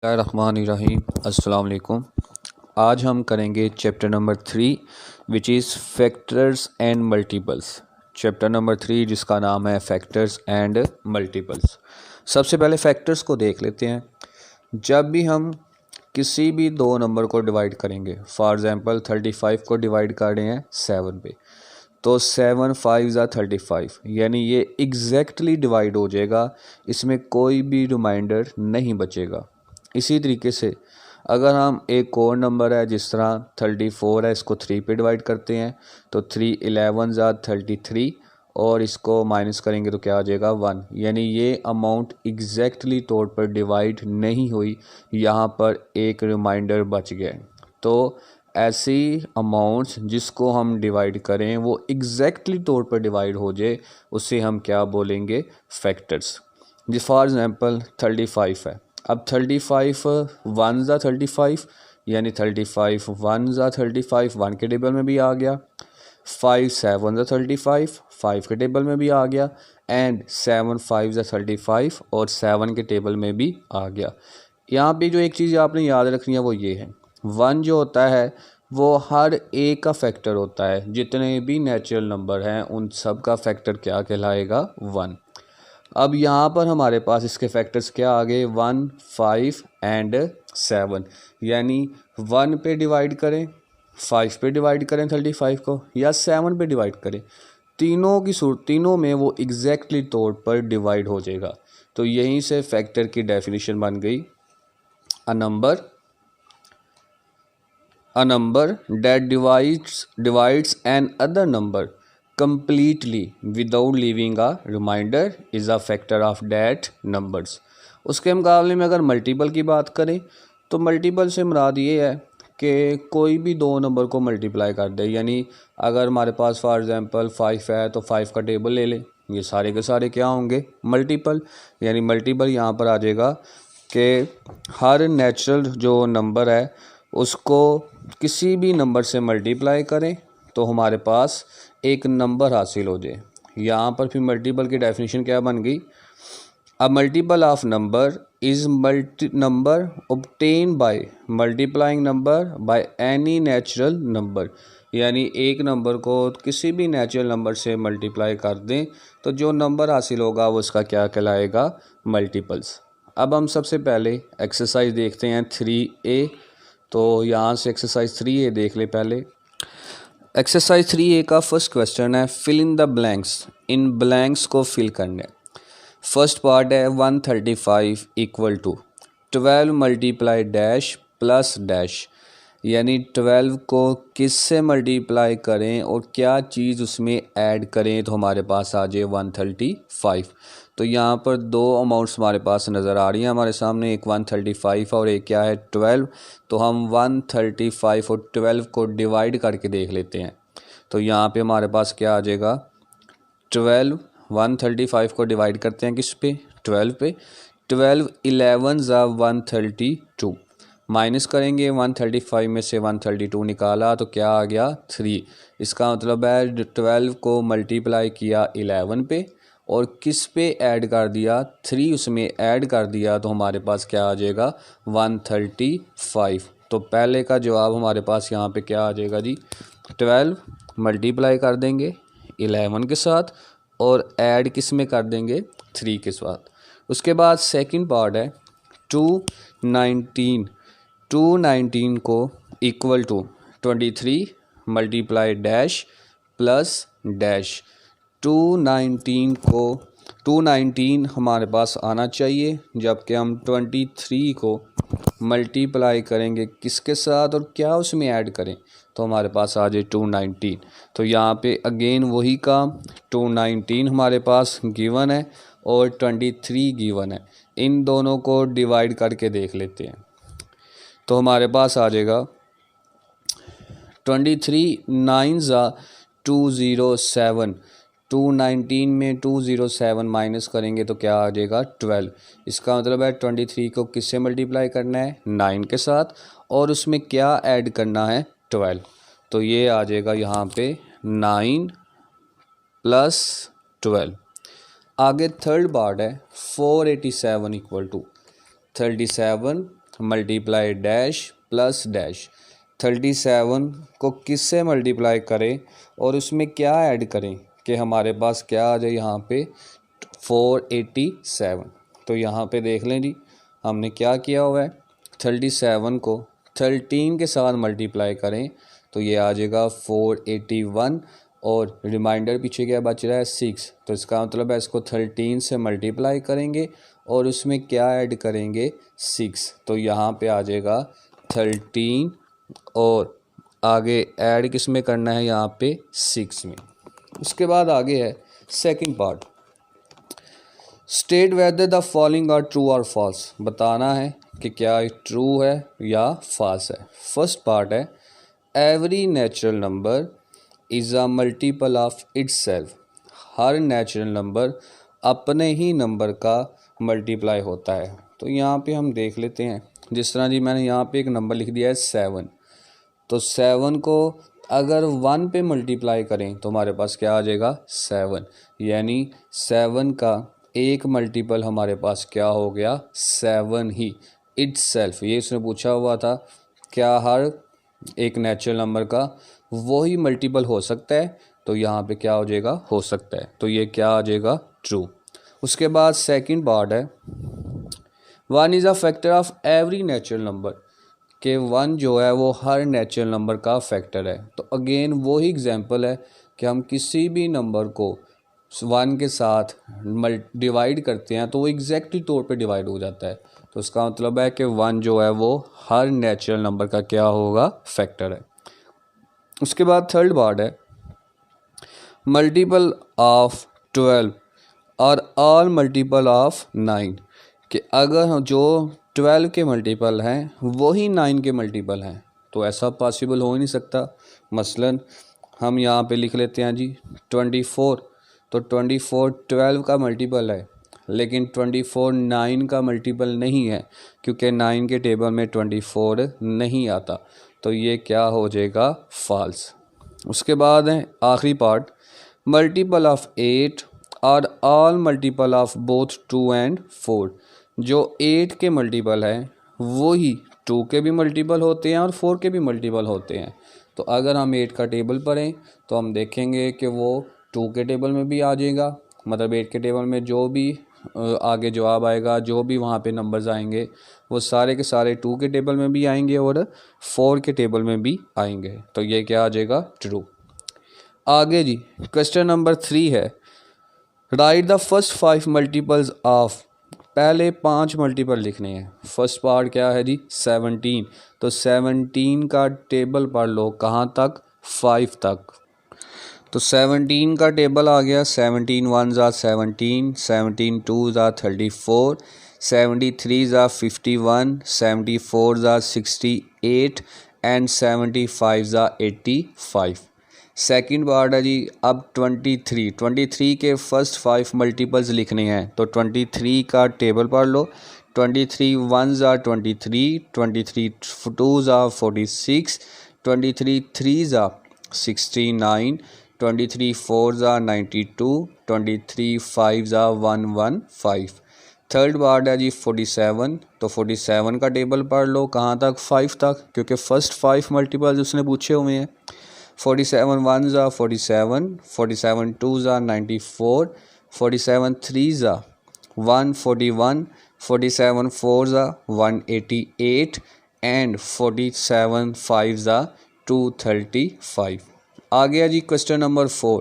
रहमानिर्रहीम। अस्सलाम वालेकुम। आज हम करेंगे chapter number 3 which is factors and multiples. Chapter number 3 जिसका नाम है फैक्टर्स एंड मल्टीपल्स। सबसे पहले फैक्टर्स को देख लेते हैं। जब भी हम किसी भी दो नंबर को डिवाइड करेंगे, फॉर एग्ज़ाम्पल 35 को डिवाइड कर रहे हैं 7 पे, तो 7 5 ज़ा 35, यानी ये एग्जैक्टली डिवाइड हो जाएगा, इसमें कोई भी रिमाइंडर नहीं बचेगा। इसी तरीके से अगर हम एक और नंबर है जिस तरह 34 है, इसको 3 पे डिवाइड करते हैं तो 3 11 ज़ा 33, और इसको माइनस करेंगे तो क्या आ जाएगा 1, यानी ये अमाउंट एग्जैक्टली तौर पर डिवाइड नहीं हुई, यहाँ पर एक रिमाइंडर बच गया। तो ऐसी अमाउंट्स जिसको हम डिवाइड करें वो एग्जैक्टली तौर पर डिवाइड हो जाए, उसे हम क्या बोलेंगे, फैक्टर्स। जी फॉर एग्ज़ाम्पल 35 है, अब 35 1 ज़ा 35, यानी 35 1 ज़ा 35 1 के टेबल में भी आ गया, 5 7 ज़ा 35 5 के टेबल में भी आ गया, एंड 7 5 ज़ा 35 और 7 के टेबल में भी आ गया। यहाँ पे जो एक चीज़ आपने याद रखनी है वो ये है, 1 जो होता है वो हर एक का फैक्टर होता है, जितने भी नेचुरल नंबर हैं उन सब का फैक्टर क्या कहलाएगा, 1। अब यहाँ पर हमारे पास इसके फैक्टर्स क्या आ गए, 1 5 एंड 7, यानी 1 पे डिवाइड करें, 5 पे डिवाइड करें 35 को, या 7 पे डिवाइड करें, तीनों में वो एग्जैक्टली तौर पर डिवाइड हो जाएगा। तो यहीं से फैक्टर की डेफिनेशन बन गई, a number that divides an other number completely without leaving a remainder is a factor of that numbers। उसके मुकाबले में अगर मल्टीपल की बात करें तो मल्टीपल से मुराद ये है कि कोई भी दो नंबर को मल्टीप्लाई कर दे, यानी अगर हमारे पास फॉर एग्ज़ाम्पल 5 है तो 5 का टेबल ले लें, ये सारे के सारे क्या होंगे, मल्टीपल। यानी मल्टीपल यहाँ पर आ जाएगा कि हर नेचुरल जो नंबर है उसको किसी भी नंबर से मल्टीप्लाई करें तो हमारे पास एक नंबर हासिल हो जाए। यहाँ पर फिर मल्टीपल की डेफिनेशन क्या बन गई, अ multiple of number is number obtain by multiplying number by any natural number, यानी एक नंबर को किसी भी नेचुरल नंबर से मल्टीप्लाई कर दें तो जो नंबर हासिल होगा वो उसका क्या कहलाएगा, मल्टीपल्स। अब हम सबसे पहले एक्सरसाइज देखते हैं 3A। तो यहाँ से एक्सरसाइज 3A देख ले पहले। एक्सरसाइज 3A का फर्स्ट क्वेश्चन है, फिल इन द ब्लैंक्स, इन ब्लैंक्स को फिल करने। फर्स्ट पार्ट है 135 equal to 12 multiply dash plus dash, यानी 12 को किस से मल्टीप्लाई करें और क्या चीज़ उसमें ऐड करें तो हमारे पास आ जाए 135। तो यहाँ पर दो अमाउंट्स हमारे पास नज़र आ रही हैं हमारे सामने, एक 135 और एक क्या है 12। तो हम 135 और 12 को डिवाइड करके देख लेते हैं। तो यहाँ पे हमारे पास क्या आ जाएगा, 12 135 को डिवाइड करते हैं किस पे, 12 पे, 12 11 ज़ा 132, माइनस करेंगे 135 में से 132 निकाला तो क्या आ गया 3। इसका मतलब है 12 को मल्टीप्लाई किया 11 पे और किस पे ऐड कर दिया, 3 उसमें ऐड कर दिया, तो हमारे पास क्या आ जाएगा 135। तो पहले का जवाब हमारे पास यहाँ पे क्या आ जाएगा जी, 12 मल्टीप्लाई कर देंगे 11 के साथ और ऐड किस में कर देंगे, 3 के साथ। उसके बाद सेकंड पार्ट है 219 को equal to 23 multiply dash plus dash. 219 हमारे पास आना चाहिए, जबकि हम 23 को मल्टीप्लाई करेंगे किसके साथ और क्या उसमें ऐड करें तो हमारे पास आ जाए 219। तो यहाँ पे अगेन वही काम, 219 हमारे पास गिवन है और 23 गिवन है, इन दोनों को डिवाइड करके देख लेते हैं। तो हमारे पास आ जाएगा 23 9 ज़ा 207, 219 में 207 माइनस करेंगे तो क्या आ जाएगा 12। इसका मतलब है 23 को किससे मल्टीप्लाई करना है, 9 के साथ, और उसमें क्या ऐड करना है, 12। तो ये आ जाएगा यहाँ पे 9 प्लस 12। आगे थर्ड पार्ट है 487 equal to 37 multiply dash plus dash. 37 को किससे मल्टीप्लाई करें और उसमें क्या ऐड करें कि हमारे पास क्या आ जाए यहाँ पे 487। तो यहाँ पे देख लें जी, हमने क्या किया हुआ है, 37 को 13 के साथ मल्टीप्लाई करें तो ये आ जाएगा 481 और रिमाइंडर पीछे क्या बच रहा है 6। तो इसका मतलब है इसको 13 से मल्टीप्लाई करेंगे और उसमें क्या ऐड करेंगे 6। तो यहाँ पे आ जाएगा 13 और आगे ऐड किस में करना है, यहाँ पे 6 में। उसके बाद आगे है second part, state whether the following are true और फॉल्स। बताना है कि क्या ट्रू है या फॉल्स है। फर्स्ट पार्ट है every natural number is a multiple of itself. हर नेचुरल नंबर अपने ही नंबर का मल्टीप्लाई होता है। तो यहाँ पे हम देख लेते हैं, जिस तरह जी मैंने यहाँ पे एक नंबर लिख दिया है 7। तो 7 को अगर 1 पे मल्टीप्लाई करें तो हमारे पास क्या आ जाएगा 7, यानी 7 का एक मल्टीपल हमारे पास क्या हो गया 7 ही इट्सेल्फ। ये इसने पूछा हुआ था क्या हर एक नेचुरल नंबर का वही मल्टीपल हो सकता है, तो यहाँ पे क्या हो जाएगा हो सकता है। तो ये क्या आ जाएगा ट्रू। उसके बाद सेकंड पार्ट है 1 is a factor of every natural number, कि 1 जो है वो हर नेचुरल नंबर का फैक्टर है। तो अगेन वही एग्जांपल है कि हम किसी भी नंबर को 1 के साथ डिवाइड करते हैं तो वो एग्जैक्टली तौर पे डिवाइड हो जाता है। तो इसका मतलब है कि 1 जो है वो हर नेचुरल नंबर का क्या होगा फैक्टर है। उसके बाद थर्ड पार्ट है मल्टीपल ऑफ 12 और ऑल मल्टीपल ऑफ 9, कि अगर जो 12 के मल्टीपल हैं वही 9 के मल्टीपल हैं तो ऐसा पॉसिबल हो ही नहीं सकता। मसलन हम यहाँ पे लिख लेते हैं जी 24। तो 24 12 का मल्टीपल है, लेकिन 24 9 का मल्टीपल नहीं है, क्योंकि 9 के टेबल में 24 नहीं आता। तो ये क्या हो जाएगा फॉल्स। उसके बाद है आखिरी पार्ट मल्टीपल ऑफ 8 और all multiple of both 2 and 4। जो 8 के मल्टीपल हैं वही 2 के भी मल्टीपल होते हैं और 4 के भी मल्टीपल होते हैं। तो अगर हम 8 का टेबल पढ़ें तो हम देखेंगे कि वो 2 के टेबल में भी आ जाएगा, मतलब 8 के टेबल में जो भी आगे जवाब आएगा, जो भी वहाँ पे नंबर्स आएंगे वो सारे के सारे 2 के टेबल में भी आएंगे और 4 के टेबल में भी आएंगे। तो ये क्या आ जाएगा ट्रू। आगे जी क्वेश्चन नंबर 3 है right the first 5 multiples of. पहले 5 मल्टीपल लिखने हैं। फर्स्ट पार्ट क्या है जी 17। तो 17 का टेबल पढ़ लो कहाँ तक 5 तक। तो 17 का टेबल आ गया 17 1 ज़ा 17, 17 2 ज़ा 34, 73 ज़ा 51, 74 ज़ा 68 एंड 75 ज़ा 85। सेकंड पार्ट है जी अब 23 के फर्स्ट 5 मल्टीपल्स लिखने हैं। तो 23 का टेबल पढ़ लो। 23 1 ज़ा 23, 23 2 ज़ा 46, 23 3 ज़ा 69, 23 4 ज़ा 92, 23 5 ज़ा 115। थर्ड पार्ट है जी 47। तो 47 का टेबल पढ़ लो कहाँ तक 5 तक, क्योंकि फर्स्ट 5 मल्टीपल्स उसने पूछे हुए हैं। 47 1 ज़ा 47, 47 2 ज़ा 94, 47 3 ज़ा 141, 47 4 ज़ा 188 एंड 47 5 ज़ा 235। आ गया जी क्वेश्चन नंबर 4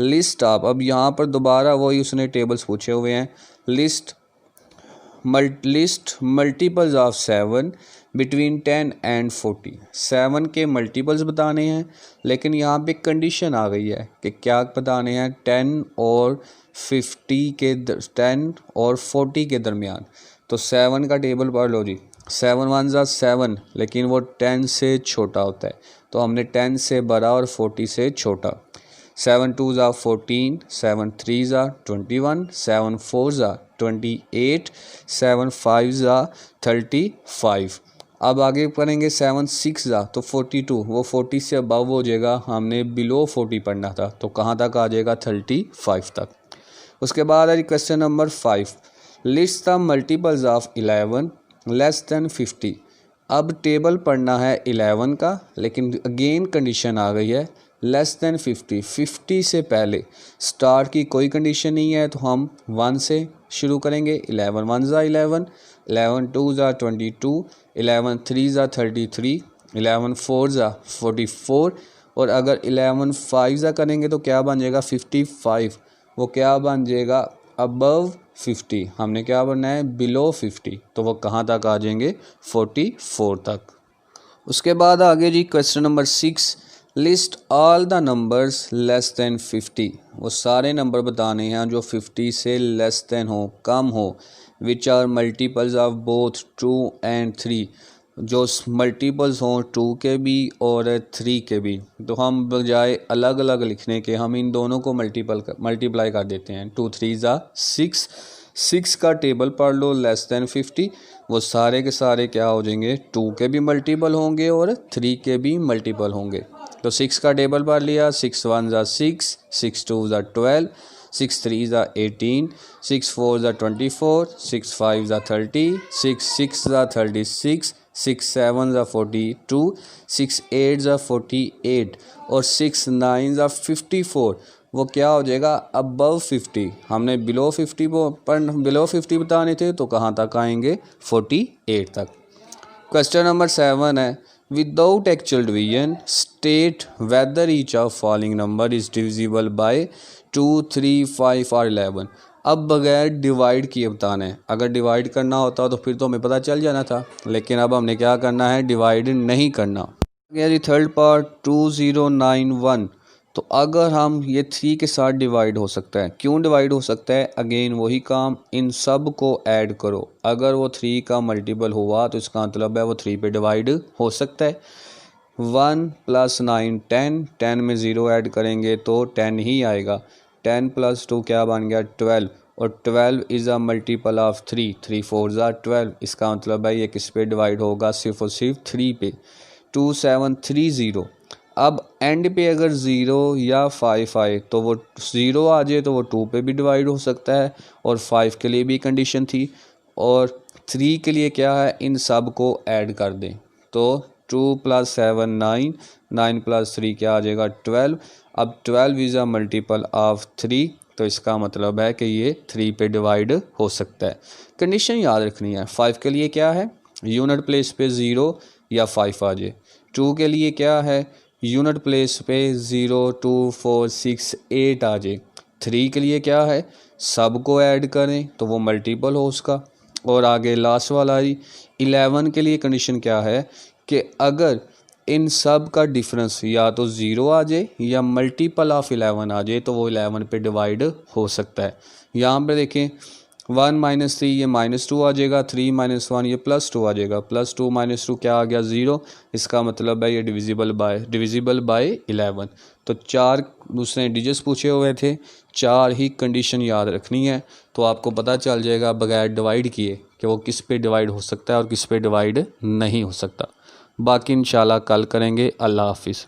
लिस्ट ऑफ। अब यहाँ पर दोबारा वही उसने टेबल्स पूछे हुए हैं। List multiples of 7 between 10 and 40। 7 के मल्टीपल्स बताने हैं, लेकिन यहाँ पे कंडीशन आ गई है कि क्या बताने हैं 10 और 40 के दरमियान। तो 7 का टेबल पढ़ लो जी। 7 1 ज़ा 7, लेकिन वो 10 से छोटा होता है, तो हमने 10 से बड़ा और 40 से छोटा। 7 2 ज़ा 14, 7 3 ज़ा 21, 7 4 ज़ा 28, 7 5 ज़ा 35। अब आगे पढ़ेंगे 7 6 ज़ा तो 42, वो 40 से अबव हो जाएगा, हमने बिलो 40 पढ़ना था, तो कहाँ तक आ जाएगा 35 तक। उसके बाद है question number 5 list the multiples of 11 less than 50। अब टेबल पढ़ना है 11 का, लेकिन अगेन कंडीशन आ गई है लेस देन 50। 50 से पहले स्टार की कोई कंडीशन नहीं है, तो हम 1 से शुरू करेंगे। 11 1 ज़ा 11, 11 2 ज़ा 22, 11 3 ज़ा 33, 11 4 ज़ा 44, और अगर 11 5 ज़ा करेंगे तो क्या बन जाएगा 55। वो क्या बन जाएगा अबव 50। हमने क्या बनना है बिलो 50, तो वो कहाँ तक आ जाएंगे 44 तक। उसके बाद आगे जी question number 6, list all the numbers less than 50। वो सारे नंबर बताने हैं जो 50 से लेस देन हो, कम हो, which are multiples of both 2 and 3, जो मल्टीपल्स हों 2 के भी और 3 के भी। तो हम बजाय अलग अलग लिखने के हम इन दोनों को मल्टीप्लाई कर देते हैं। 2 3 ज़ा 6, 6 का टेबल पढ़ लो लेस देन 50। वो सारे के सारे क्या हो जाएंगे 2 के भी मल्टीपल होंगे और 3 के भी मल्टीपल होंगे। तो 6 का टेबल पढ़ लिया, 6 1 ज़ा 6, 6 2 ज़ा 12, 6 3 ज़ा 18, 6 4 ज़ा 24, 6 5 ज़ा 30, 6 6 ज़ा 36, 6 7 ज़ा 42, 6 8 ज़ा 48 और 6 9 ज़ा 54। वो क्या हो जाएगा अबव 50। हमने बिलो 50 बताने थे, तो कहाँ तक आएंगे 48 तक। क्वेश्चन नंबर 7 है, without actual division state whether each of following number is divisible by 2 3 5 और 11। अब बगैर डिवाइड किए बताना है। अगर डिवाइड करना होता तो फिर तो हमें पता चल जाना था, लेकिन अब हमने क्या करना है डिवाइड नहीं करना। Third part 2091। तो अगर हम ये 3 के साथ डिवाइड हो सकता है, क्यों डिवाइड हो सकता है, अगेन वही काम, इन सब को ऐड करो। अगर वो 3 का मल्टीपल हुआ तो इसका मतलब है वो 3 पे डिवाइड हो सकता है। 1 + 9 10, 10 में 0 ऐड करेंगे तो 10 ही आएगा। 10 + 2 क्या बन गया 12, और 12 इज़ अ मल्टीपल ऑफ 3, 3 4 ज़ा 12। इसका मतलब है ये किस पे डिवाइड होगा सिर्फ और सिर्फ 3 पे। 2 7 3 0। अब एंड पे अगर 0 या 5 आए तो वो 0 आ जाए तो वो 2 पे भी डिवाइड हो सकता है, और 5 के लिए भी कंडीशन थी, और 3 के लिए क्या है इन सब को ऐड कर दें। तो 2 + 7 9, 9 + 3 क्या आ जाएगा 12। अब 12 इज़ अ मल्टीपल ऑफ 3, तो इसका मतलब है कि ये 3 पे डिवाइड हो सकता है। कंडीशन याद रखनी है। 5 के लिए क्या है यूनिट प्लेस पे 0 या 5 आ जाए। 2 के लिए क्या है यूनिट प्लेस पे 0 2 4 6 8 आ जाए। 3 के लिए क्या है सब को ऐड करें तो वो मल्टीपल हो उसका। और आगे लास्ट वाला ही 11 के लिए कंडीशन क्या है कि अगर इन सब का डिफरेंस या तो 0 आ जाए या मल्टीपल ऑफ 11 आ जाए तो वो 11 पे डिवाइड हो सकता है। यहाँ पे देखें 1 - 3 ये -2 आ जाएगा, 3 - 1 ये +2 आ जाएगा, +2 - 2 क्या आ गया 0। इसका मतलब है ये डिविजिबल बाय 11। तो 4 दूसरे डिजिट्स पूछे हुए थे, 4 ही कंडीशन याद रखनी है, तो आपको पता चल जाएगा बगैर डिवाइड किए कि वो किस पे डिवाइड हो सकता है और किस पे डिवाइड नहीं हो सकता। बाकी इंशाल्लाह कल करेंगे। अल्लाह हाफिज़।